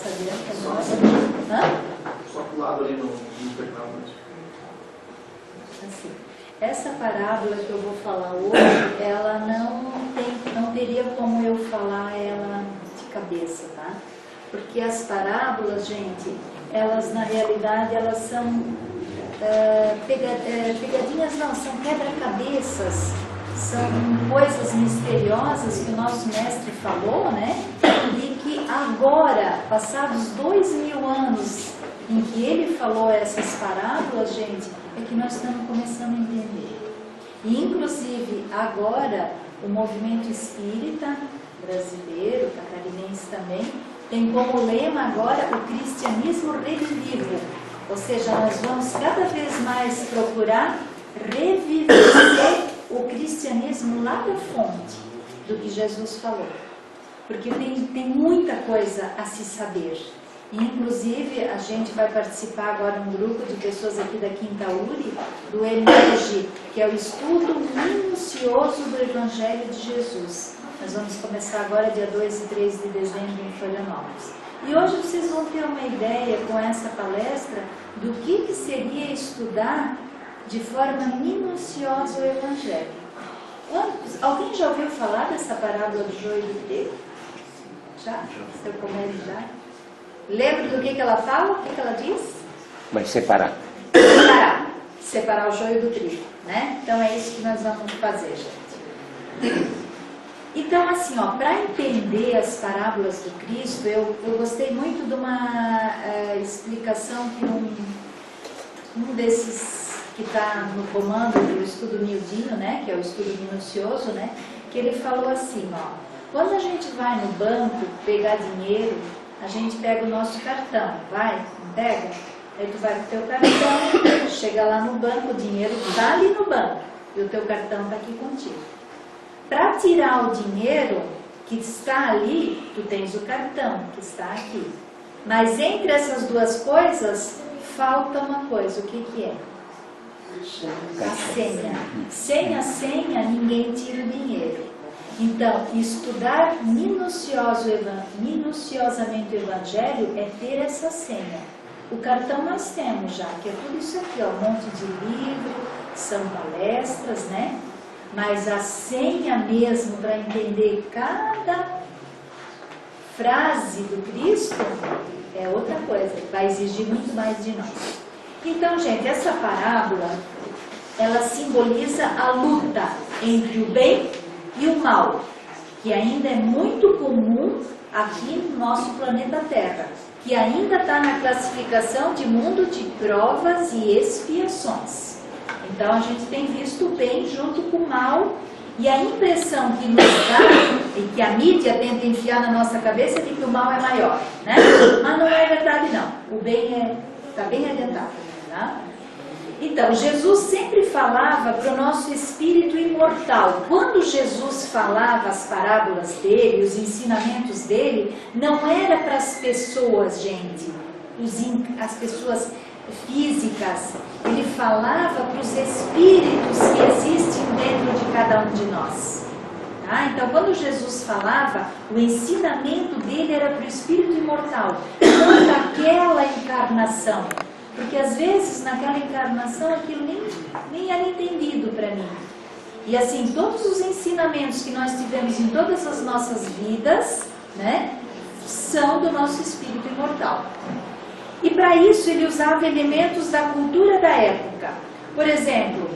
passa adiante agora. Só pro lado ali no pecado. Assim, essa parábola que eu vou falar hoje, ela não teria como eu falar ela de cabeça, tá? Porque as parábolas, gente, elas na realidade elas são pegadinhas, não, são quebra-cabeças, são coisas misteriosas que o nosso mestre falou, né? E que agora, passados 2000 anos em que ele falou essas parábolas, gente, é que nós estamos começando a entender. E inclusive agora o movimento espírita brasileiro, catarinense também, tem como lema agora o cristianismo revivido. Ou seja, nós vamos cada vez mais procurar reviver o cristianismo lá da fonte do que Jesus falou. Porque tem muita coisa a se saber. E, inclusive, a gente vai participar agora de um grupo de pessoas aqui da Quinta Uri, do EMERGE, que é o estudo minucioso do Evangelho de Jesus. Nós vamos começar agora dia 2 e 3 de dezembro em Florianópolis. E hoje vocês vão ter uma ideia com essa palestra do que seria estudar de forma minuciosa o Evangelho. Alguém já ouviu falar dessa parábola do joio e do trigo? Já? Seu comédia já? Lembra do que ela fala? O que ela diz? Vai separar. Separar o joio do trigo, né? Então é isso que nós vamos fazer, gente. Então, assim, ó, para entender as parábolas do Cristo, eu gostei muito de uma explicação que um desses que está no comando do estudo miudinho, né, que é o estudo minucioso, né, que ele falou assim, ó, quando a gente vai no banco pegar dinheiro, a gente pega o nosso cartão, vai, não pega? Aí tu vai com o teu cartão, chega lá no banco, o dinheiro está ali no banco e o teu cartão está aqui contigo. Para tirar o dinheiro que está ali, tu tens o cartão que está aqui. Mas entre essas duas coisas, falta uma coisa. O que é? A senha. Sem a senha, ninguém tira o dinheiro. Então, estudar minuciosamente o Evangelho é ter essa senha. O cartão nós temos já, que é tudo isso aqui, ó, um monte de livro, são palestras, né? Mas a senha mesmo para entender cada frase do Cristo é outra coisa, vai exigir muito mais de nós. Então, gente, essa parábola, ela simboliza a luta entre o bem e o mal, que ainda é muito comum aqui no nosso planeta Terra, que ainda está na classificação de mundo de provas e expiações. Então a gente tem visto o bem junto com o mal, e a impressão que nos dá, e que a mídia tenta enfiar na nossa cabeça, é de que o mal é maior, né? Mas não é verdade não, o bem está bem adiantado, tá? Então, Jesus sempre falava para o nosso espírito imortal. Quando Jesus falava as parábolas dele, os ensinamentos dele, não era para as pessoas, gente, as pessoas físicas. Ele falava para os espíritos que existem dentro de cada um de nós. Tá? Então, quando Jesus falava, o ensinamento dele era para o espírito imortal, não para aquela encarnação. Porque às vezes naquela encarnação aquilo nem era entendido para mim. E assim, todos os ensinamentos que nós tivemos em todas as nossas vidas, né, são do nosso espírito imortal. E para isso ele usava elementos da cultura da época. Por exemplo,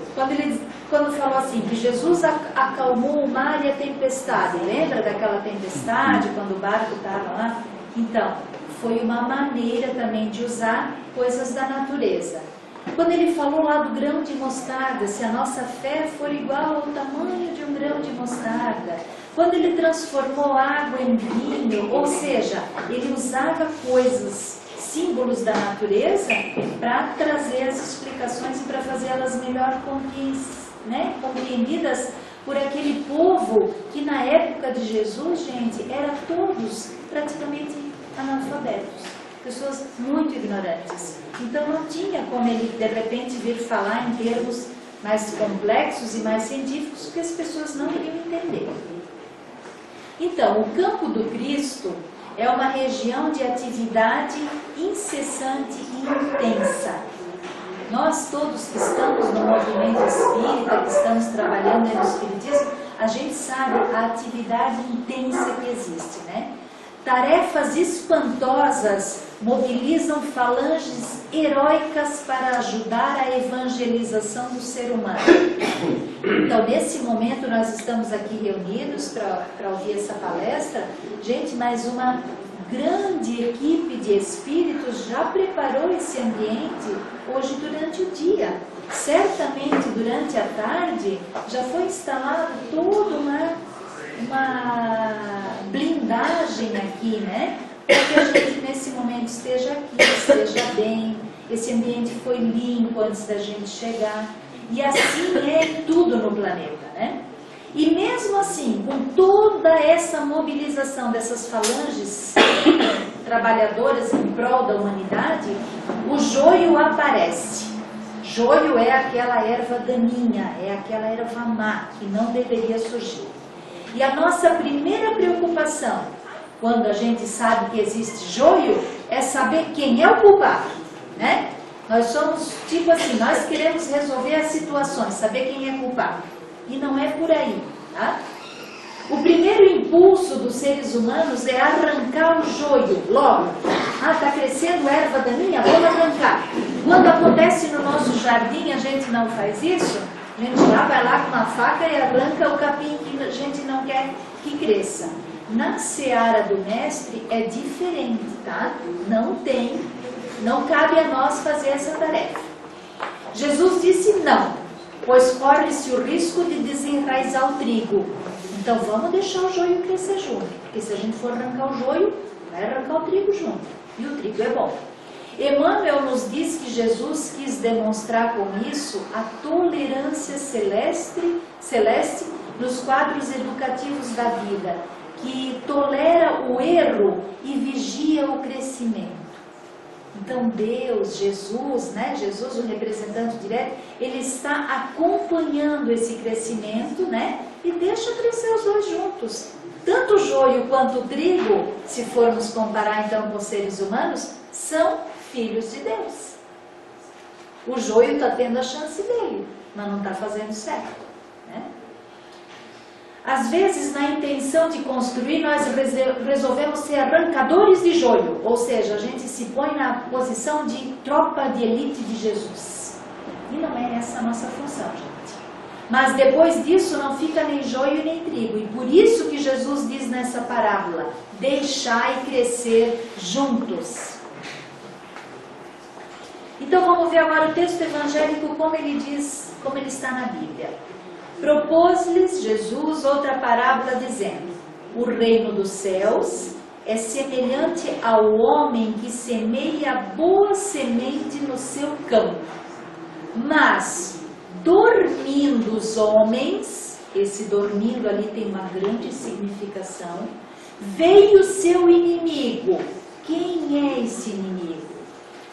quando falou assim, que Jesus acalmou o mar e a tempestade. Lembra daquela tempestade, quando o barco estava lá? Então, foi uma maneira também de usar coisas da natureza. Quando ele falou lá do grão de mostarda, se a nossa fé for igual ao tamanho de um grão de mostarda. Quando ele transformou água em vinho, ou seja, ele usava coisas, símbolos da natureza, para trazer as explicações e para fazê-las melhor compreendidas por aquele povo que na época de Jesus, gente, eram todos praticamente analfabetos, pessoas muito ignorantes. Então não tinha como ele de repente vir falar em termos mais complexos e mais científicos que as pessoas não iriam entender. Então, o campo do Cristo é uma região de atividade incessante e intensa. Nós todos que estamos no movimento espírita, que estamos trabalhando no espiritismo, a gente sabe a atividade intensa que existe, né? Tarefas espantosas mobilizam falanges heróicas para ajudar a evangelização do ser humano. Então, nesse momento, nós estamos aqui reunidos para ouvir essa palestra. Gente, mas uma grande equipe de espíritos já preparou esse ambiente hoje durante o dia. Certamente, durante a tarde, já foi instalado toda uma blindagem aqui, né? Para que a gente nesse momento esteja aqui, esteja bem. Esse ambiente foi limpo antes da gente chegar. E assim é em tudo no planeta, né? E mesmo assim, com toda essa mobilização dessas falanges trabalhadoras em prol da humanidade, o joio aparece. Joio é aquela erva daninha, é aquela erva má que não deveria surgir. E a nossa primeira preocupação, quando a gente sabe que existe joio, é saber quem é o culpado, né? Nós somos tipo assim, nós queremos resolver as situações, saber quem é culpado. E não é por aí, tá? O primeiro impulso dos seres humanos é arrancar o joio, logo. Ah, está crescendo erva daninha? Vamos arrancar. Quando acontece no nosso jardim, a gente não faz isso? A gente vai lá com uma faca e arranca o capim que a gente não quer que cresça. Na seara do mestre é diferente, tá? Não cabe a nós fazer essa tarefa. Jesus disse não, pois corre-se o risco de desenraizar o trigo. Então vamos deixar o joio crescer junto, porque se a gente for arrancar o joio, vai arrancar o trigo junto. E o trigo é bom. Emmanuel nos diz que Jesus quis demonstrar com isso a tolerância celeste nos quadros educativos da vida, que tolera o erro e vigia o crescimento. Então Deus, Jesus, né? Jesus, o representante direto, ele está acompanhando esse crescimento, né? E deixa crescer os dois juntos. Tanto o joio quanto o trigo, se formos comparar então com os seres humanos, são filhos de Deus. O joio está tendo a chance dele, mas não está fazendo certo, né? Às vezes, na intenção de construir, nós resolvemos ser arrancadores de joio, ou seja, a gente se põe na posição de tropa de elite de Jesus. E não é essa a nossa função, gente. Mas depois disso não fica nem joio nem trigo, e por isso que Jesus diz nessa parábola, deixai crescer juntos. Então vamos ver agora o texto evangélico como ele diz, como ele está na Bíblia. Propôs-lhes Jesus outra parábola dizendo, o reino dos céus é semelhante ao homem que semeia boa semente no seu campo. Mas, dormindo os homens, esse dormindo ali tem uma grande significação, veio seu inimigo. Quem é esse inimigo?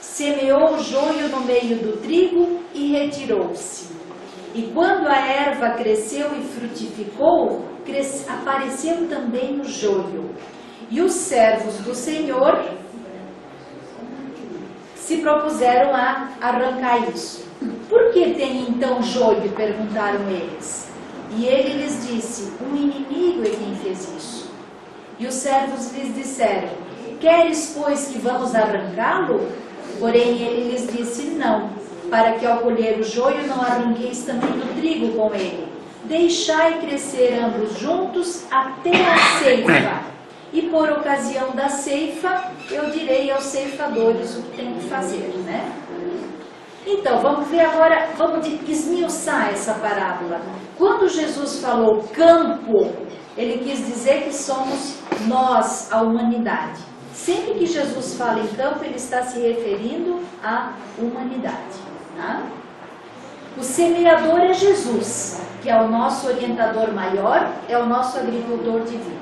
Semeou o joio no meio do trigo e retirou-se. E quando a erva cresceu e frutificou, apareceu também o joio. E os servos do Senhor se propuseram a arrancar isso. Por que tem então joio? Perguntaram eles. E ele lhes disse, um inimigo é quem fez isso. E os servos lhes disseram, queres, pois, que vamos arrancá-lo? Porém ele lhes disse, não, para que ao colher o joio não arranqueis também do trigo com ele. Deixai crescer ambos juntos até a ceifa. E por ocasião da ceifa, eu direi aos ceifadores o que tem que fazer, né? Então, vamos ver agora, vamos esmiuçar essa parábola. Quando Jesus falou campo, ele quis dizer que somos nós, a humanidade. Sempre que Jesus fala em campo, ele está se referindo à humanidade. Tá? O semeador é Jesus, que é o nosso orientador maior, é o nosso agricultor divino.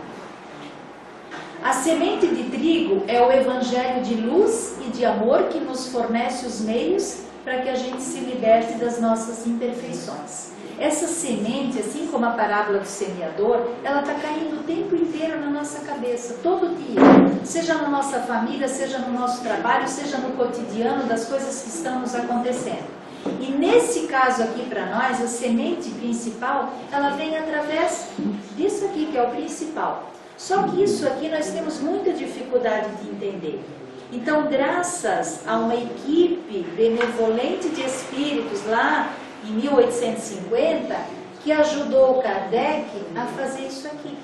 A semente de trigo é o evangelho de luz e de amor que nos fornece os meios para que a gente se liberte das nossas imperfeições. essa semente, assim como a parábola do semeador, ela está caindo o tempo inteiro na nossa cabeça, todo dia. Seja na nossa família, seja no nosso trabalho, seja no cotidiano das coisas que estão nos acontecendo. E nesse caso aqui para nós, a semente principal, ela vem através disso aqui, que é o principal. Só que isso aqui nós temos muita dificuldade de entender. Então, graças a uma equipe benevolente de espíritos lá em 1850, que ajudou o Kardec a fazer isso aqui.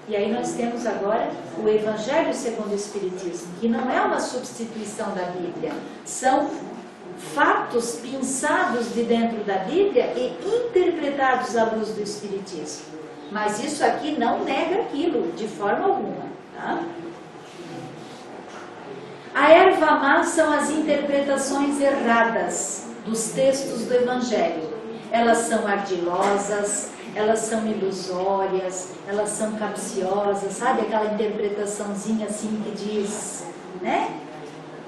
E aí nós temos agora o Evangelho segundo o Espiritismo, que não é uma substituição da Bíblia, são fatos pensados de dentro da Bíblia e interpretados à luz do Espiritismo. Mas isso aqui não nega aquilo, de forma alguma. Tá? A erva má são as interpretações erradas dos textos do Evangelho. Elas são ardilosas, elas são ilusórias, elas são capciosas, sabe? Aquela interpretaçãozinha assim que diz, né?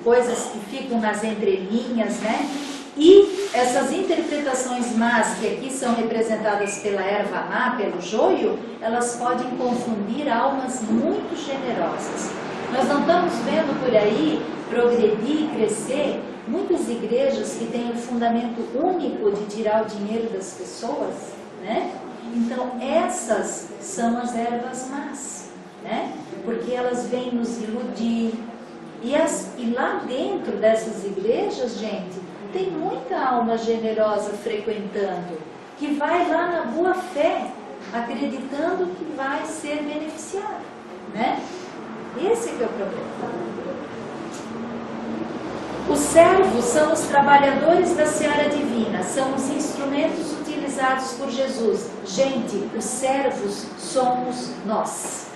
Coisas que ficam nas entrelinhas, né? E essas interpretações más, que aqui são representadas pela erva má, pelo joio, elas podem confundir almas muito generosas. Nós não estamos vendo por aí progredir e crescer muitas igrejas que têm um fundamento único de tirar o dinheiro das pessoas, né? Então essas são as ervas más, né? Porque elas vêm nos iludir. E lá dentro dessas igrejas, gente, tem muita alma generosa frequentando, que vai lá na boa fé, acreditando que vai ser beneficiado, né? Esse que é o problema. Os servos são os trabalhadores da seara divina, são os instrumentos utilizados por Jesus. Gente, os servos somos nós.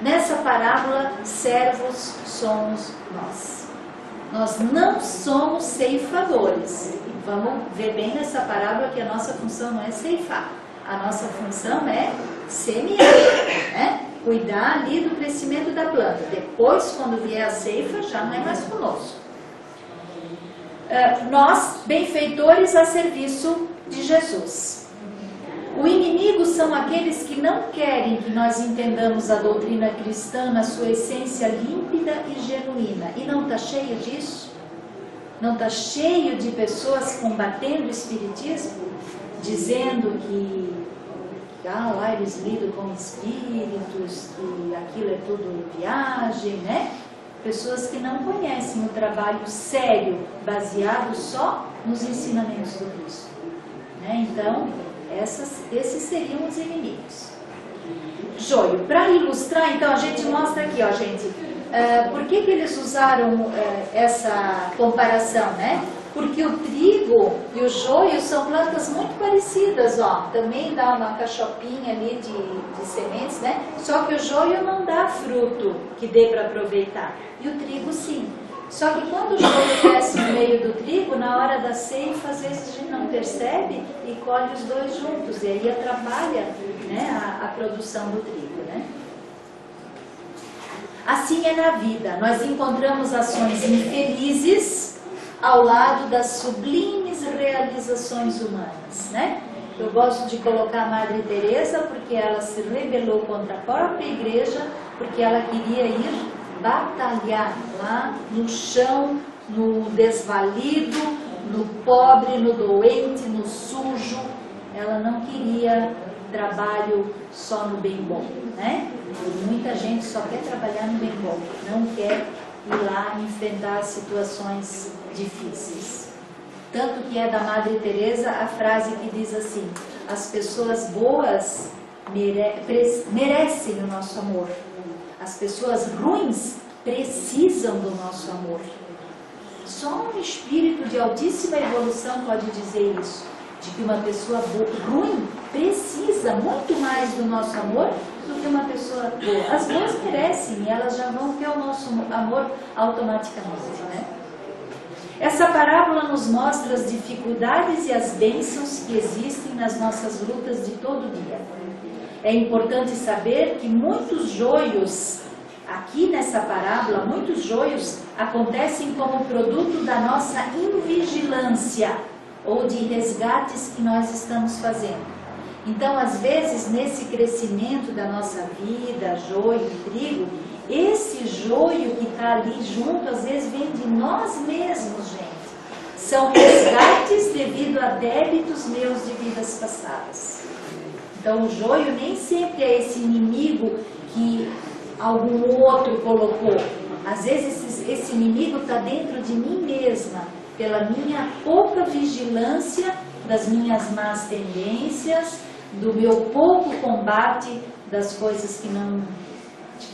Nessa parábola, servos somos nós. Nós não somos ceifadores. Vamos ver bem nessa parábola que a nossa função não é ceifar. A nossa função é semear, né? Cuidar ali do crescimento da planta. Depois, quando vier a ceifa, já não é mais conosco. Nós, benfeitores a serviço de Jesus. O inimigo são aqueles que não querem que nós entendamos a doutrina cristã na sua essência límpida e genuína. E não está cheio disso? Não está cheio de pessoas combatendo o espiritismo, dizendo que lá eles lidam com espíritos, que aquilo é tudo viagem, né? Pessoas que não conhecem o trabalho sério, baseado só nos ensinamentos do Cristo, né? Então, esses seriam os inimigos. Joio. Para ilustrar, então, a gente mostra aqui, ó, gente, por que eles usaram essa comparação, né? Porque o trigo e o joio são plantas muito parecidas, ó. Também dá uma cachopinha ali de sementes, né? Só que o joio não dá fruto que dê para aproveitar. E o trigo sim. Só que quando o joio cresce no meio do trigo, na hora da ceifa, às vezes a gente não percebe e colhe os dois juntos. E aí atrapalha, né, a produção do trigo, né? Assim é na vida. Nós encontramos ações infelizes ao lado das sublimes realizações humanas, né? Eu gosto de colocar a Madre Teresa porque ela se rebelou contra a própria igreja, porque ela queria ir batalhar lá no chão, no desvalido, no pobre, no doente, no sujo. Ela não queria trabalho só no bem bom, né? Muita gente só quer trabalhar no bem bom, não quer ir lá enfrentar situações difíceis. Tanto que é da Madre Teresa a frase que diz assim: as pessoas boas merecem o nosso amor, as pessoas ruins precisam do nosso amor. Só um espírito de altíssima evolução pode dizer isso, de que uma pessoa ruim precisa muito mais do nosso amor do que uma pessoa boa. As boas merecem e elas já vão ter o nosso amor automaticamente, né? Essa parábola nos mostra as dificuldades e as bênçãos que existem nas nossas lutas de todo dia. É importante saber que muitos joios, aqui nessa parábola, muitos joios acontecem como produto da nossa invigilância ou de resgates que nós estamos fazendo. Então, às vezes, nesse crescimento da nossa vida, joio e trigo, esse joio que está ali junto, às vezes vem de nós mesmos, gente. São resgates devido a débitos meus de vidas passadas. Então, o joio nem sempre é esse inimigo que algum outro colocou. Às vezes, esse inimigo está dentro de mim mesma, pela minha pouca vigilância das minhas más tendências, do meu pouco combate das coisas que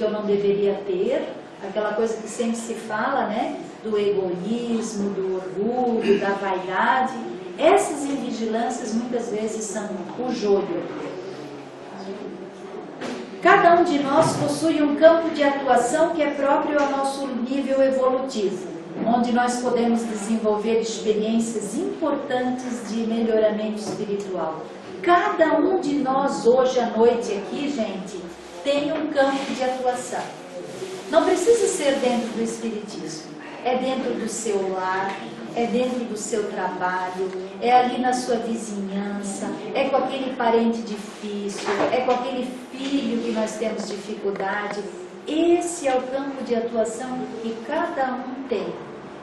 eu não deveria ter, aquela coisa que sempre se fala, né? Do egoísmo, do orgulho, da vaidade. Essas invigilâncias muitas vezes são o joio. Cada um de nós possui um campo de atuação que é próprio ao nosso nível evolutivo, onde nós podemos desenvolver experiências importantes de melhoramento espiritual. Cada um de nós hoje à noite aqui, gente, tem um campo de atuação. Não precisa ser dentro do espiritismo. É dentro do seu lar, é dentro do seu trabalho, é ali na sua vizinhança, é com aquele parente difícil, é com aquele filho que nós temos dificuldade. Esse é o campo de atuação que cada um tem.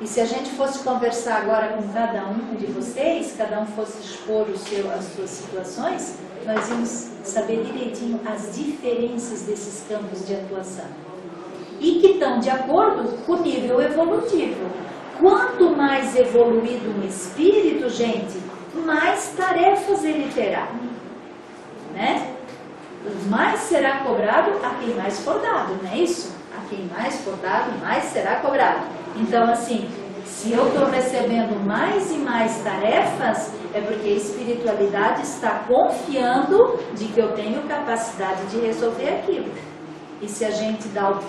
E se a gente fosse conversar agora com cada um de vocês, cada um fosse expor as suas situações, nós íamos saber direitinho as diferenças desses campos de atuação. E que estão de acordo com o nível evolutivo. Quanto mais evoluído um espírito, gente, mais tarefas ele terá. Né? Mais será cobrado a quem mais for dado, não é isso? A quem mais for dado, mais será cobrado. Então, assim, se eu estou recebendo mais e mais tarefas, é porque a espiritualidade está confiando de que eu tenho capacidade de resolver aquilo. E se a gente dá o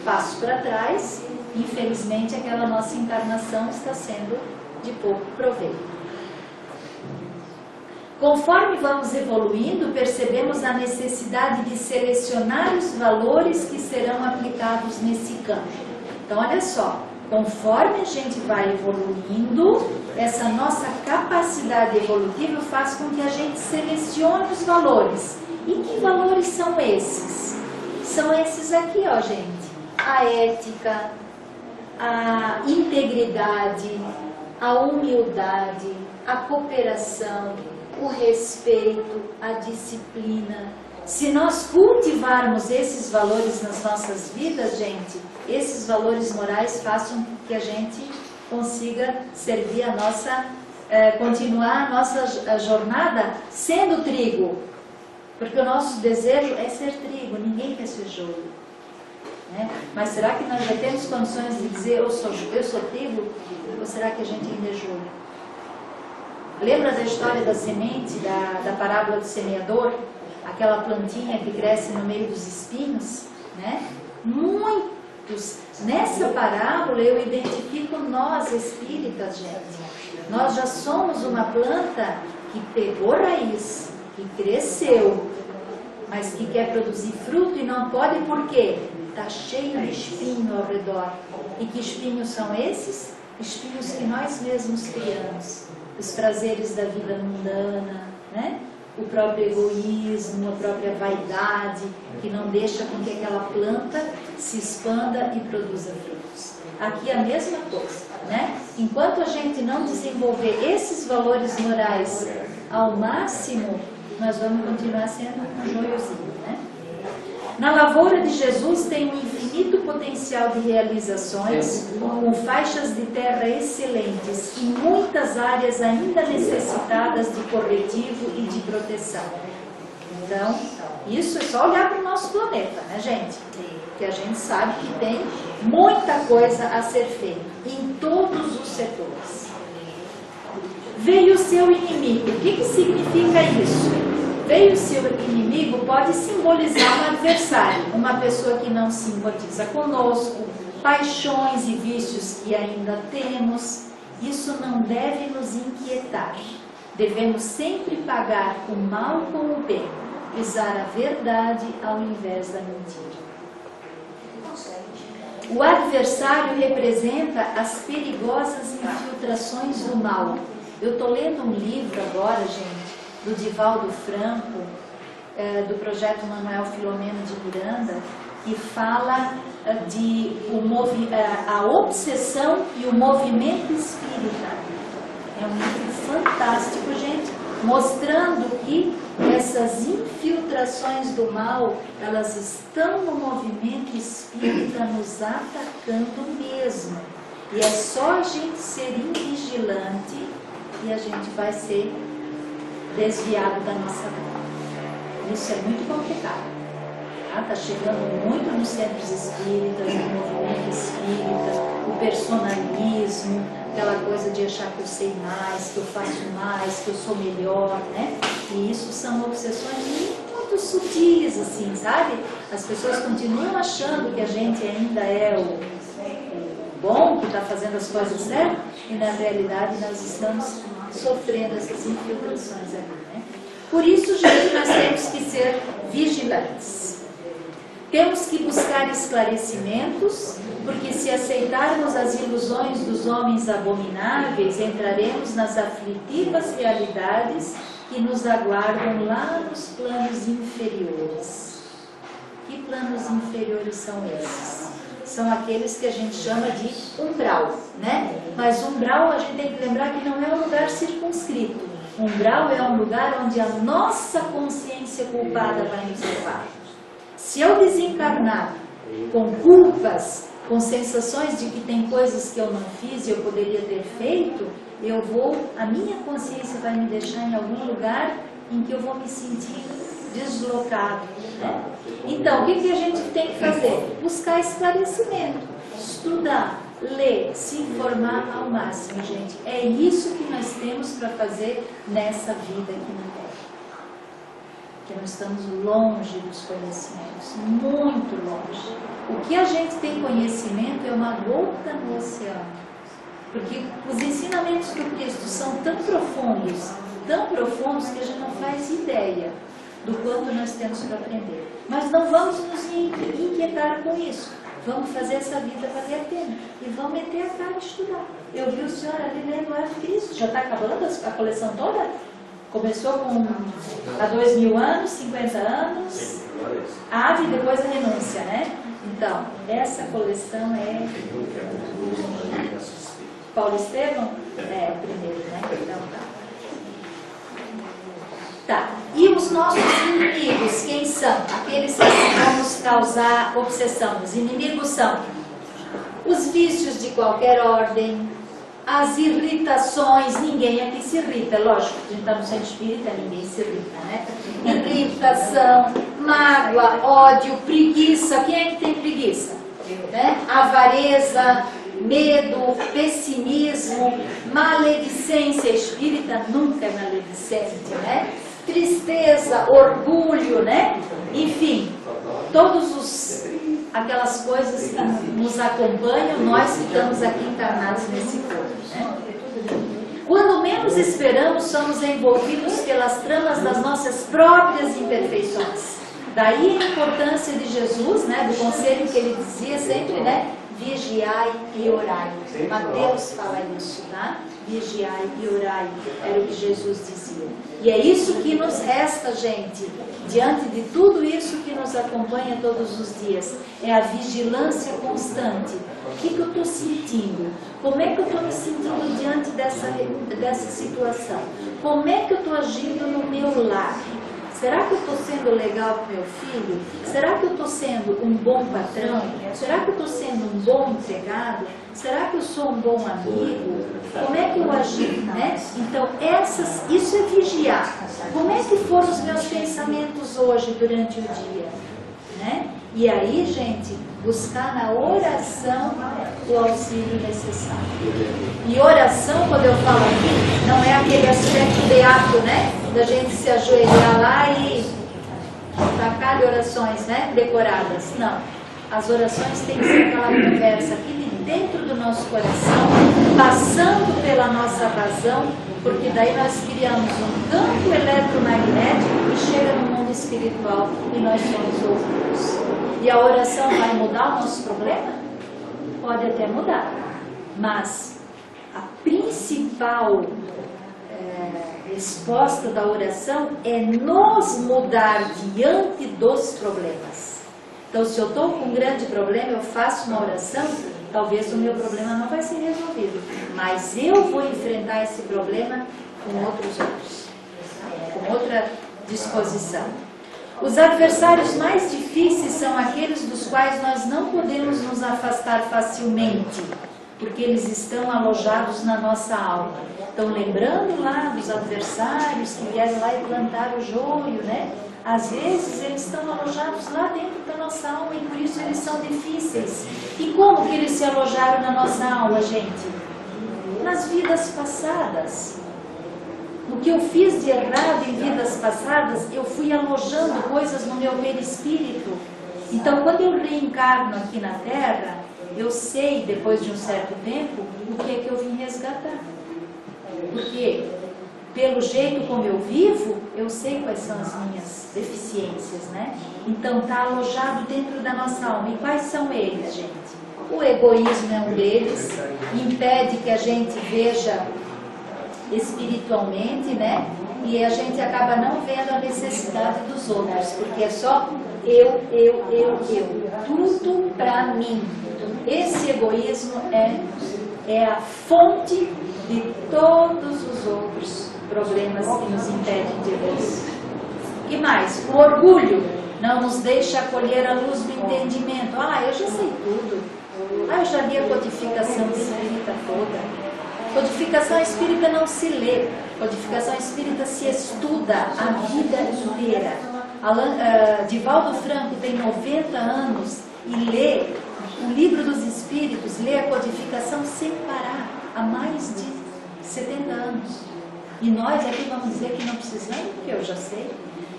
passo para trás, infelizmente aquela nossa encarnação está sendo de pouco proveito. Conforme vamos evoluindo, percebemos a necessidade de selecionar os valores que serão aplicados nesse campo. Então, olha só, conforme a gente vai evoluindo, essa nossa capacidade evolutiva faz com que a gente selecione os valores. E que valores são esses? São esses aqui, ó, gente. A ética, a integridade, a humildade, a cooperação, o respeito, a disciplina. Se nós cultivarmos esses valores nas nossas vidas, gente, esses valores morais façam com que a gente consiga servir a nossa, continuar a nossa jornada sendo trigo. Porque o nosso desejo é ser trigo, ninguém quer ser joio. Né? Mas será que nós já temos condições de dizer eu sou trigo? Ou será que a gente ainda é joio? Lembra da história da semente, da parábola do semeador? Aquela plantinha que cresce no meio dos espinhos? Né? Muitos. Nessa parábola eu identifico nós espíritas, gente. Nós já somos uma planta que pegou raiz, que cresceu, mas que quer produzir fruto e não pode por quê? Está cheio de espinho ao redor. E que espinhos são esses? Espinhos que nós mesmos criamos. Os prazeres da vida mundana, né? O próprio egoísmo, a própria vaidade, que não deixa com que aquela planta se expanda e produza frutos. Aqui é a mesma coisa, né? Enquanto a gente não desenvolver esses valores morais ao máximo, nós vamos continuar sendo um joiozinho, né? Na lavoura de Jesus tem um infinito potencial de realizações, com faixas de terra excelentes e muitas áreas ainda necessitadas de corretivo e de proteção. Então, isso é só olhar para o nosso planeta, né, gente? Que a gente sabe que tem muita coisa a ser feita em todos os setores. Veio o seu inimigo. O que significa isso? Veio o seu inimigo pode simbolizar um adversário, uma pessoa que não simpatiza conosco, paixões e vícios que ainda temos. Isso não deve nos inquietar. Devemos sempre pagar o mal com o bem, usar a verdade ao invés da mentira. O adversário representa as perigosas infiltrações do mal. Eu estou lendo um livro agora, gente, do Divaldo Franco, do projeto Manuel Filomeno de Miranda, que fala de a obsessão e o movimento espírita. É um livro fantástico, gente, mostrando que essas infiltrações do mal, elas estão no movimento espírita nos atacando mesmo. E é só a gente ser invigilante e a gente vai ser desviado da nossa vida. Isso é muito complicado. Está chegando muito nos centros espíritas, no movimento espírita, o personalismo, aquela coisa de achar que eu sei mais, que eu faço mais, que eu sou melhor, né? E isso são obsessões muito sutis, assim, sabe? As pessoas continuam achando que a gente ainda é o bom, que está fazendo as coisas certas, e na realidade nós estamos sofrendo essas infiltrações ali, né? Por isso, gente, nós temos que ser vigilantes. Temos que buscar esclarecimentos, porque se aceitarmos as ilusões dos homens abomináveis, entraremos nas aflitivas realidades que nos aguardam lá nos planos inferiores. Que planos inferiores são esses? São aqueles que a gente chama de umbral, né? Mas umbral a gente tem que lembrar que não é um lugar circunscrito. Umbral é um lugar onde a nossa consciência culpada vai nos levar. Se eu desencarnar com culpas, com sensações de que tem coisas que eu não fiz e eu poderia ter feito, a minha consciência vai me deixar em algum lugar em que eu vou me sentir deslocado, né? Então, o que a gente tem que fazer? Buscar esclarecimento, estudar, ler, se informar ao máximo, gente. É isso que nós temos para fazer nessa vida aqui na Terra. Porque nós estamos longe dos conhecimentos, muito longe. O que a gente tem conhecimento é uma gota no oceano. Porque os ensinamentos do Cristo são tão profundos que a gente não faz ideia do quanto nós temos para aprender. Mas não vamos nos inquietar com isso. Vamos fazer essa vida valer a pena. E vamos meter a cara e estudar. Eu vi o senhor ali lendo o Ave Cristo. Já está acabando a coleção toda? Começou há 2000 anos, 50 anos. A Ave e depois a renúncia, né? Então, essa coleção é... Paulo Estevão? É, o primeiro, né? Então, tá. E os nossos inimigos, quem são? Aqueles que vão nos causar obsessão. Os inimigos são os vícios de qualquer ordem, as irritações, ninguém aqui se irrita, lógico, a gente está no centro espírita, ninguém se irrita, né? Irritação, mágoa, ódio, preguiça. Quem é que tem preguiça? Né? Avareza, medo, pessimismo, maledicência. Espírita nunca é maledicente, né? Tristeza, orgulho, né? Enfim, aquelas coisas que nos acompanham, nós que estamos aqui encarnados nesse corpo, né? Quando menos esperamos, somos envolvidos pelas tramas das nossas próprias imperfeições. Daí a importância de Jesus, né? Do conselho que ele dizia sempre, né? Vigiai e orai. Mateus fala isso, tá? Vigiai e orai, era o que Jesus dizia. E é isso que nos resta, gente, diante de tudo isso que nos acompanha todos os dias, é a vigilância constante. O que eu estou sentindo? Como é que eu estou me sentindo diante dessa situação? Como é que eu estou agindo no meu lar? Será que eu estou sendo legal com meu filho? Será que eu estou sendo um bom patrão? Será que eu estou sendo um bom empregado? Será que eu sou um bom amigo? Como é que eu agi, né? Então, isso é vigiar. Como é que foram os meus pensamentos hoje, durante o dia? Né? E aí, gente, buscar na oração o auxílio necessário. E oração, quando eu falo aqui, não é aquele aspecto beato, né? Da gente se ajoelhar lá e tacar de orações, né? Decoradas. Não. As orações têm que ser aquela conversa aqui de dentro do nosso coração, passando pela nossa razão, porque daí nós criamos um campo eletromagnético que chega no mundo espiritual e nós somos ouvidos. E a oração vai mudar o nosso problema? Pode até mudar, mas a principal resposta da oração é nos mudar diante dos problemas. Então, se eu estou com um grande problema, eu faço uma oração, talvez o meu problema não vai ser resolvido, mas eu vou enfrentar esse problema com outros olhos, com outra disposição. Os adversários mais difíceis são aqueles dos quais nós não podemos nos afastar facilmente, porque eles estão alojados na nossa alma. Então, lembrando lá dos adversários que vieram lá e plantaram o joio, né? Às vezes eles estão alojados lá dentro da nossa alma e por isso eles são difíceis. E como que eles se alojaram na nossa alma, gente? Nas vidas passadas. O que eu fiz de errado em vidas passadas, eu fui alojando coisas no meu perispírito. Então, quando eu reencarno aqui na Terra, eu sei, depois de um certo tempo, o que é que eu vim resgatar. Porque, pelo jeito como eu vivo, eu sei quais são as minhas deficiências, né? Então, está alojado dentro da nossa alma. E quais são eles, gente? O egoísmo é um deles, impede que a gente veja espiritualmente, né? E a gente acaba não vendo a necessidade dos outros, porque é só eu. Tudo para mim. Esse egoísmo é a fonte de todos os outros problemas que nos impedem de ver. E mais, o orgulho não nos deixa acolher a luz do entendimento. Eu já sei tudo. Eu já li a codificação espírita toda. Codificação espírita não se lê, codificação espírita se estuda a vida inteira. Divaldo Franco tem 90 anos e lê o livro dos espíritos, lê a codificação sem parar, há mais de 70 anos. E nós aqui vamos dizer que não precisamos, porque eu já sei.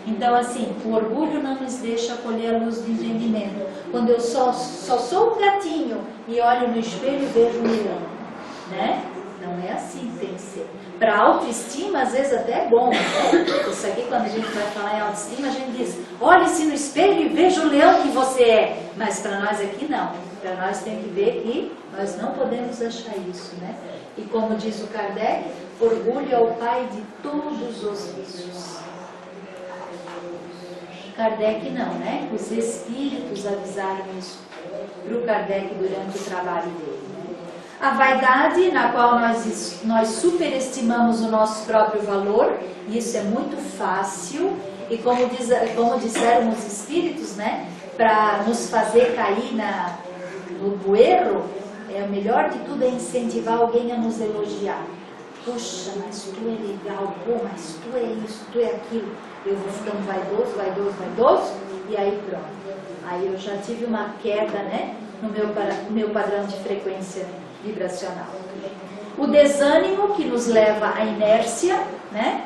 Então, assim, o orgulho não nos deixa acolher a luz do entendimento. Quando eu só sou um gatinho e olho no espelho e vejo um leão, né? Não é assim que tem que ser. Para autoestima, às vezes até é bom, né? Isso aqui, quando a gente vai falar em autoestima, a gente diz, olhe-se no espelho e veja o leão que você é. Mas para nós aqui não. Para nós tem que ver que nós não podemos achar isso, né? E como diz o Kardec, orgulho é o pai de todos os vícios. Kardec não, né? Os espíritos avisaram isso para o Kardec durante o trabalho dele. A vaidade, na qual nós superestimamos o nosso próprio valor, isso é muito fácil, e como disseram os espíritos, né, para nos fazer cair no erro, o melhor de tudo é incentivar alguém a nos elogiar. Puxa, mas tu é legal, mas tu é isso, tu é aquilo. Eu vou ficando vaidoso, e aí pronto. Aí eu já tive uma queda, né, no meu padrão de frequência vibracional. O desânimo que nos leva à inércia, né?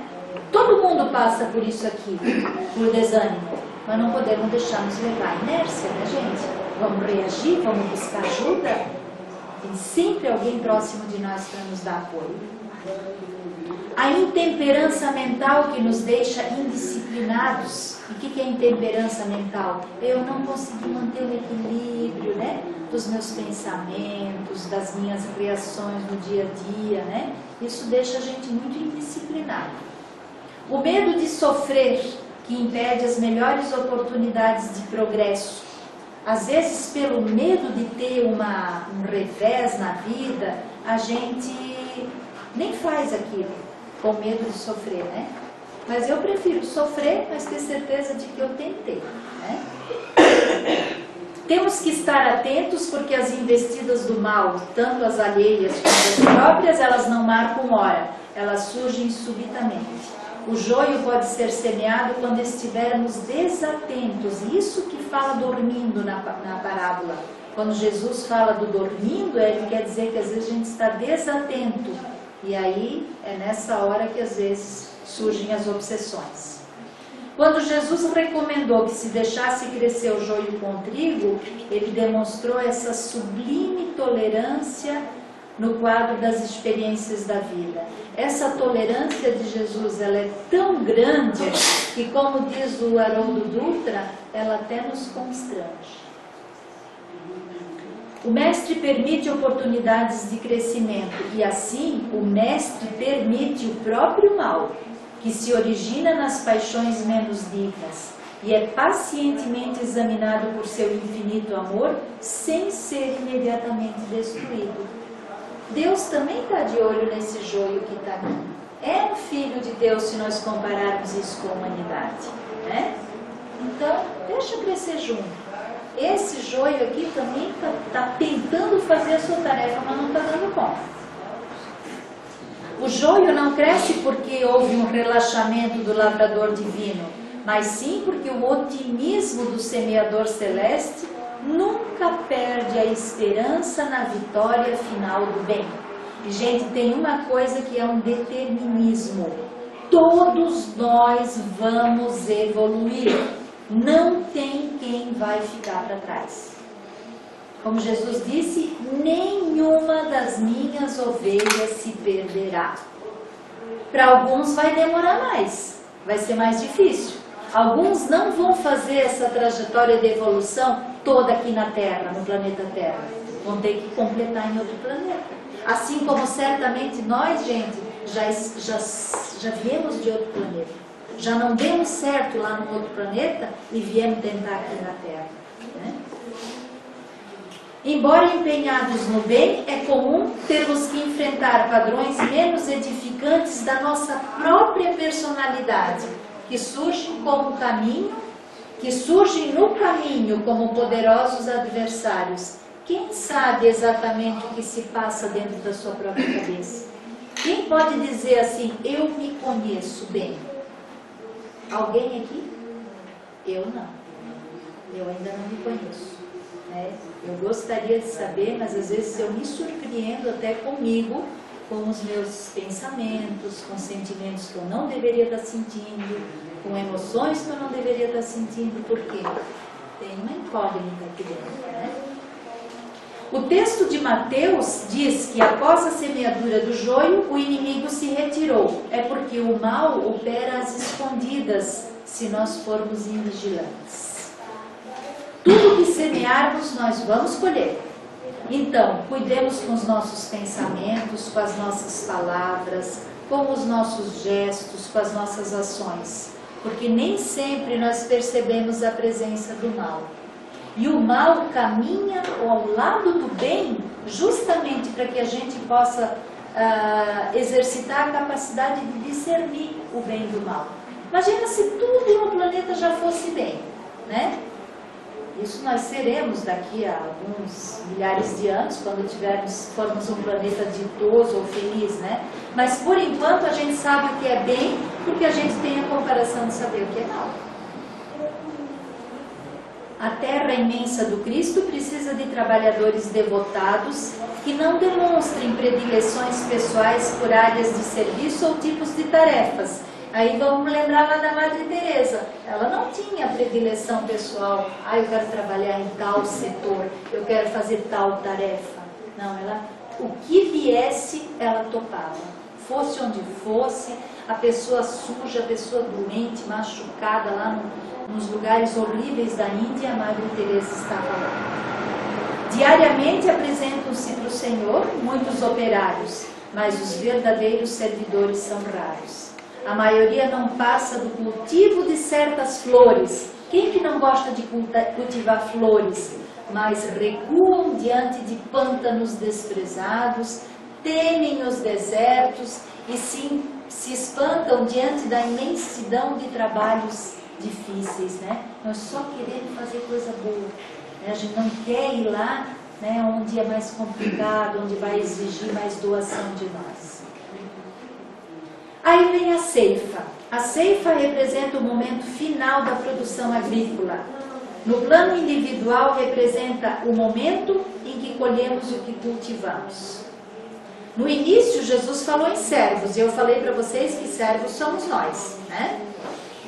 Todo mundo passa por isso aqui, por desânimo, mas não podemos deixar nos levar à inércia, né, gente? Vamos reagir, vamos buscar ajuda. Tem sempre alguém próximo de nós para nos dar apoio. A intemperança mental que nos deixa indisciplinados. E o que é intemperança mental? Eu não consegui manter o equilíbrio, né, dos meus pensamentos, das minhas reações no dia a dia, né? Isso deixa a gente muito indisciplinado. O medo de sofrer, que impede as melhores oportunidades de progresso. Às vezes, pelo medo de ter um revés na vida, a gente nem faz aquilo, com medo de sofrer, né? Mas eu prefiro sofrer, mas ter certeza de que eu tentei, né? Temos que estar atentos porque as investidas do mal, tanto as alheias quanto as próprias, elas não marcam hora, elas surgem subitamente. O joio pode ser semeado quando estivermos desatentos. Isso que fala dormindo na parábola. Quando Jesus fala do dormindo, ele quer dizer que às vezes a gente está desatento. E aí é nessa hora que às vezes surgem as obsessões. Quando Jesus recomendou que se deixasse crescer o joio com o trigo, ele demonstrou essa sublime tolerância no quadro das experiências da vida. Essa tolerância de Jesus, ela é tão grande que, como diz o Haroldo Dutra, ela até nos constrange. O mestre permite oportunidades de crescimento e assim o mestre permite o próprio mal, que se origina nas paixões menos dignas e é pacientemente examinado por seu infinito amor sem ser imediatamente destruído. Deus também está de olho nesse joio que está aqui. É um filho de Deus se nós compararmos isso com a humanidade, né? Então, deixa crescer junto. Esse joio aqui também está tentando fazer a sua tarefa, mas não está dando conta. O joio não cresce porque houve um relaxamento do lavrador divino, mas sim porque o otimismo do semeador celeste nunca perde a esperança na vitória final do bem. E, gente, tem uma coisa que é um determinismo. Todos nós vamos evoluir. Não tem quem vai ficar para trás. Como Jesus disse, nenhuma das minhas ovelhas se perderá. Para alguns vai demorar mais, vai ser mais difícil. Alguns não vão fazer essa trajetória de evolução toda aqui na Terra, no planeta Terra. Vão ter que completar em outro planeta. Assim como certamente nós, gente, já viemos de outro planeta. Já não demos certo lá no outro planeta e viemos tentar aqui na Terra, né? Embora empenhados no bem, é comum termos que enfrentar padrões menos edificantes da nossa própria personalidade, que surgem no caminho como poderosos adversários. Quem sabe exatamente o que se passa dentro da sua própria cabeça? Quem pode dizer assim, eu me conheço bem? Alguém aqui? Eu não. Eu ainda não me conheço, né? Eu gostaria de saber, mas às vezes eu me surpreendo até comigo, com os meus pensamentos, com sentimentos que eu não deveria estar sentindo, com emoções que eu não deveria estar sentindo. Por quê? Tem uma incógnita aqui dentro, né? O texto de Mateus diz que após a semeadura do joio, o inimigo se retirou. É porque o mal opera às escondidas, se nós formos invigilantes. Tudo que semearmos, nós vamos colher. Então, cuidemos com os nossos pensamentos, com as nossas palavras, com os nossos gestos, com as nossas ações. Porque nem sempre nós percebemos a presença do mal. E o mal caminha ao lado do bem justamente para que a gente possa exercitar a capacidade de discernir o bem do mal. Imagina se tudo no planeta já fosse bem, né? Isso nós seremos daqui a alguns milhares de anos, quando formos um planeta ditoso ou feliz, né? Mas por enquanto a gente sabe o que é bem, porque a gente tem a comparação de saber o que é mal. A terra imensa do Cristo precisa de trabalhadores devotados que não demonstrem predileções pessoais por áreas de serviço ou tipos de tarefas. Aí vamos lembrar lá da Madre Teresa. Ela não tinha predileção pessoal. Eu quero trabalhar em tal setor, eu quero fazer tal tarefa. Não, o que viesse, ela topava. Fosse onde fosse, a pessoa suja, a pessoa doente, machucada lá nos lugares horríveis da Índia, a Madre Teresa estava lá. Diariamente apresentam-se para o Senhor muitos operários, mas os verdadeiros servidores são raros. A maioria não passa do cultivo de certas flores. Quem que não gosta de cultivar flores? Mas recuam diante de pântanos desprezados, temem os desertos e se espantam diante da imensidão de trabalhos difíceis, né? Nós só queremos fazer coisa boa, né? A gente não quer ir lá, né, onde é mais complicado, onde vai exigir mais doação de nós. Aí vem a ceifa. A ceifa representa o momento final da produção agrícola. No plano individual representa o momento em que colhemos o que cultivamos. No início Jesus falou em servos, e eu falei para vocês que servos somos nós, né?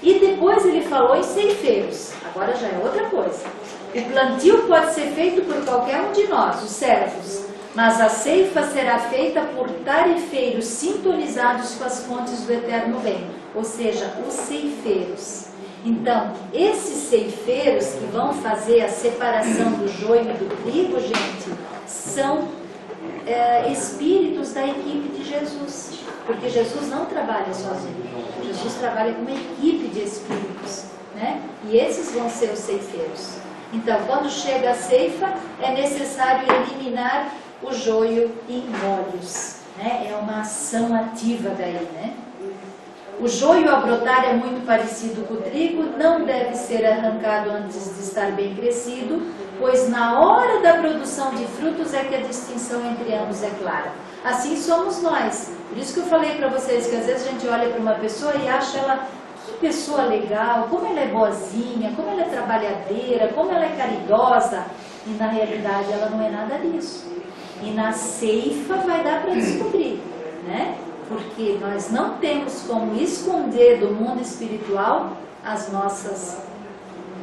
E depois ele falou em ceifeiros, agora já é outra coisa. O plantio pode ser feito por qualquer um de nós, os servos, mas a ceifa será feita por tarefeiros sintonizados com as fontes do eterno bem, ou seja, os ceifeiros. Então, esses ceifeiros que vão fazer a separação do joio e do trigo, gente, são espíritos da equipe de Jesus. Porque Jesus não trabalha sozinho. Jesus trabalha com uma equipe de espíritos, né? E esses vão ser os ceifeiros. Então, quando chega a ceifa, é necessário eliminar o joio em molhos, né? É uma ação ativa daí, né? O joio ao brotar é muito parecido com o trigo, não deve ser arrancado antes de estar bem crescido, pois na hora da produção de frutos é que a distinção entre ambos é clara. Assim somos nós. Por isso que eu falei para vocês que às vezes a gente olha para uma pessoa e acha ela, que pessoa legal, como ela é boazinha, como ela é trabalhadeira, como ela é caridosa. E na realidade ela não é nada disso. E na ceifa vai dar para descobrir, né? Porque nós não temos como esconder do mundo espiritual as nossas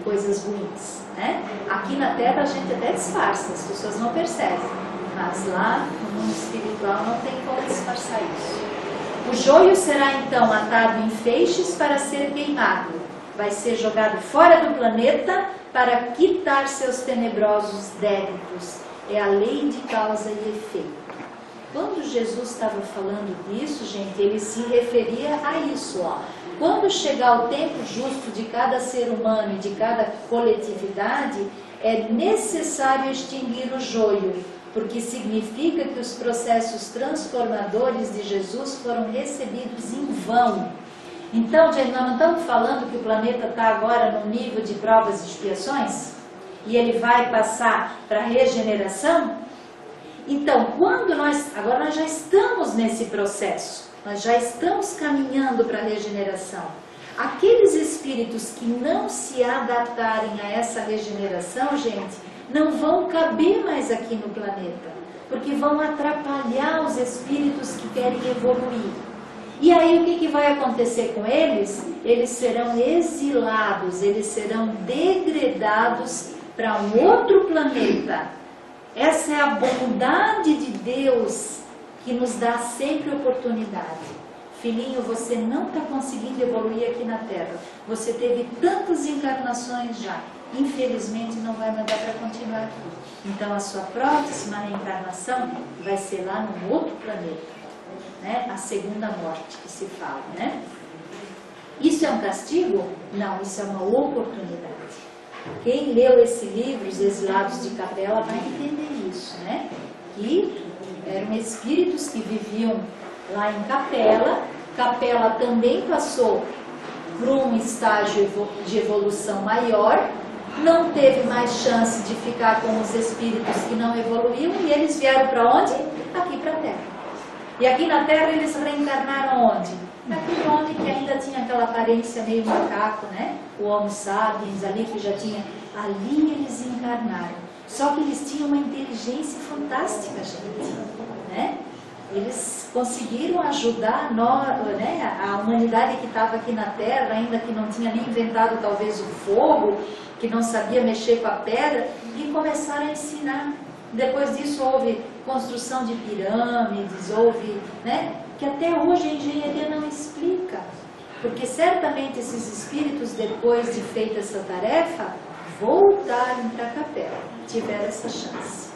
coisas ruins, né? Aqui na Terra a gente até disfarça, as pessoas não percebem, mas lá no mundo espiritual não tem como disfarçar isso. O joio será então atado em feixes para ser queimado, vai ser jogado fora do planeta para quitar seus tenebrosos débitos. É a lei de causa e efeito. Quando Jesus estava falando disso, gente, ele se referia a isso, ó. Quando chegar o tempo justo de cada ser humano e de cada coletividade, é necessário extinguir o joio, porque significa que os processos transformadores de Jesus foram recebidos em vão. Então, gente, nós não estamos falando que o planeta está agora no nível de provas e expiações? E ele vai passar para a regeneração? Então, agora nós já estamos nesse processo, nós já estamos caminhando para a regeneração. Aqueles espíritos que não se adaptarem a essa regeneração, gente, não vão caber mais aqui no planeta, porque vão atrapalhar os espíritos que querem evoluir. E aí o que vai acontecer com eles? Eles serão exilados, eles serão degradados para um outro planeta. Essa é a bondade de Deus que nos dá sempre oportunidade. Filhinho, você não está conseguindo evoluir aqui na Terra. Você teve tantas encarnações já. Infelizmente não vai mandar para continuar aqui. Então a sua próxima reencarnação vai ser lá num outro planeta, né? A segunda morte que se fala, né? Isso é um castigo? Não, isso é uma oportunidade. Quem leu esse livro, Os Exilados de Capela, vai entender isso, né? Que eram espíritos que viviam lá em Capela. Capela também passou por um estágio de evolução maior, não teve mais chance de ficar com os espíritos que não evoluíam e eles vieram para onde? Aqui para a Terra. E aqui na Terra eles reencarnaram onde? Naquele homem que ainda tinha aquela aparência meio macaco, né? O Homo sapiens ali que já tinha... Ali eles encarnaram. Só que eles tinham uma inteligência fantástica, gente, né? Eles conseguiram ajudar a humanidade que estava aqui na Terra, ainda que não tinha nem inventado talvez o fogo, que não sabia mexer com a pedra, e começaram a ensinar. Depois disso houve construção de pirâmides, houve, né, que até hoje a engenharia não explica. Porque certamente esses espíritos, depois de feita essa tarefa, voltaram para a Capela, tiveram essa chance.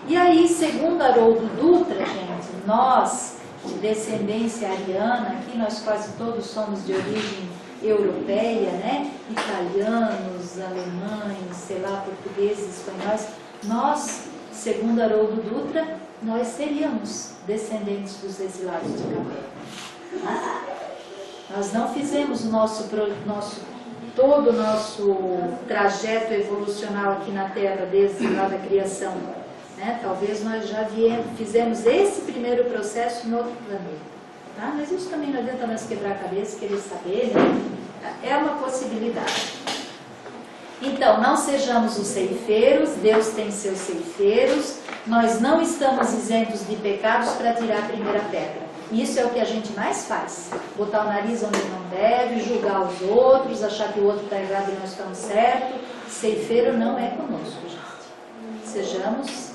E aí, segundo Haroldo Dutra, gente, nós, de descendência ariana, aqui nós quase todos somos de origem europeia, né? Italianos, alemães, sei lá, portugueses, espanhóis. Nós, segundo Haroldo Dutra, nós seríamos descendentes dos exilados de Capela. Nós não fizemos todo o nosso trajeto evolucional aqui na Terra, desde lá da criação. Né? Talvez nós já fizemos esse primeiro processo em outro planeta. Tá? Mas isso também não adianta nós quebrar a cabeça, querer saber, né? É uma possibilidade. Então, não sejamos os ceifeiros, Deus tem seus ceifeiros, nós não estamos isentos de pecados para tirar a primeira pedra. Isso é o que a gente mais faz, botar o nariz onde não deve, julgar os outros, achar que o outro está errado e nós estamos certos. Ceifeiro não é conosco, gente. Sejamos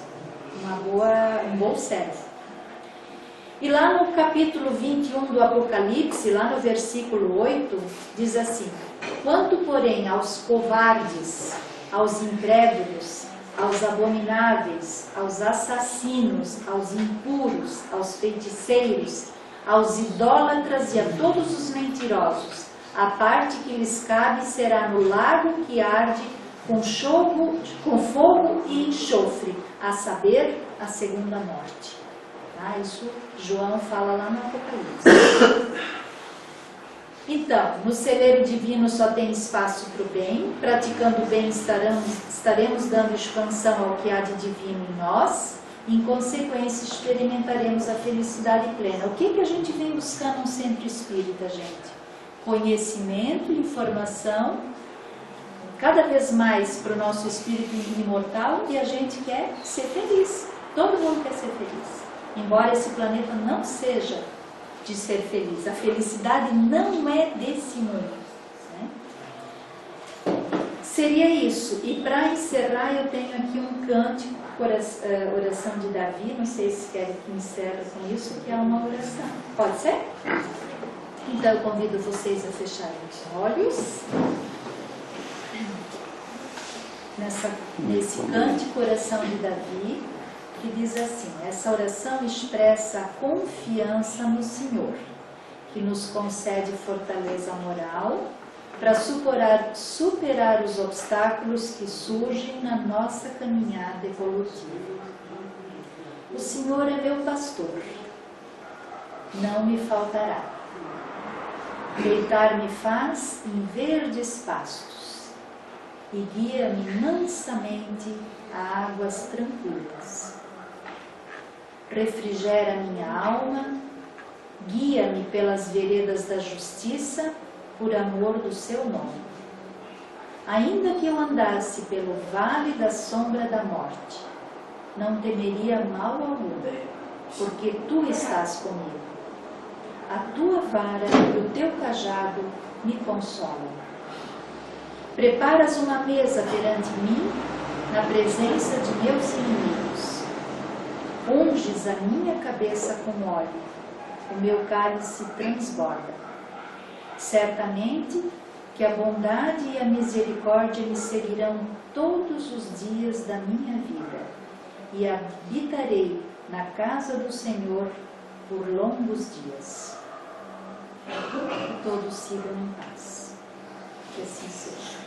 um bom servo. E lá no capítulo 21 do Apocalipse, lá no versículo 8, diz assim: quanto, porém, aos covardes, aos incrédulos, aos abomináveis, aos assassinos, aos impuros, aos feiticeiros, aos idólatras e a todos os mentirosos, a parte que lhes cabe será no lago que arde com fogo e enxofre, a saber, a segunda morte. Tá? Isso João fala lá no Apocalipse. Então, no celeiro divino só tem espaço para o bem. Praticando o bem estaremos dando expansão ao que há de divino em nós. Em consequência, experimentaremos a felicidade plena. O que a gente vem buscando no centro espírita, gente? Conhecimento, informação, cada vez mais para o nosso espírito imortal, e a gente quer ser feliz. Todo mundo quer ser feliz. Embora esse planeta não seja de ser feliz. A felicidade não é desse mundo. Né? Seria isso. E para encerrar, eu tenho aqui um cântico, oração de Davi. Não sei se querem que encerre com isso, que é uma oração. Pode ser? Então eu convido vocês a fecharem os olhos. Nesse cântico, oração de Davi, que diz assim: essa oração expressa a confiança no Senhor, que nos concede fortaleza moral para superar os obstáculos que surgem na nossa caminhada evolutiva. O Senhor é meu pastor, não me faltará. Deitar-me faz em verdes pastos e guia-me mansamente a águas tranquilas. Refrigera minha alma, guia-me pelas veredas da justiça, por amor do seu nome. Ainda que eu andasse pelo vale da sombra da morte, não temeria mal algum, porque tu estás comigo. A tua vara e o teu cajado me consolam. Preparas uma mesa perante mim, na presença de meus inimigos. Unges a minha cabeça com óleo, o meu cálice transborda. Certamente que a bondade e a misericórdia me seguirão todos os dias da minha vida, e habitarei na casa do Senhor por longos dias. Que todos sigam em paz. Que assim seja.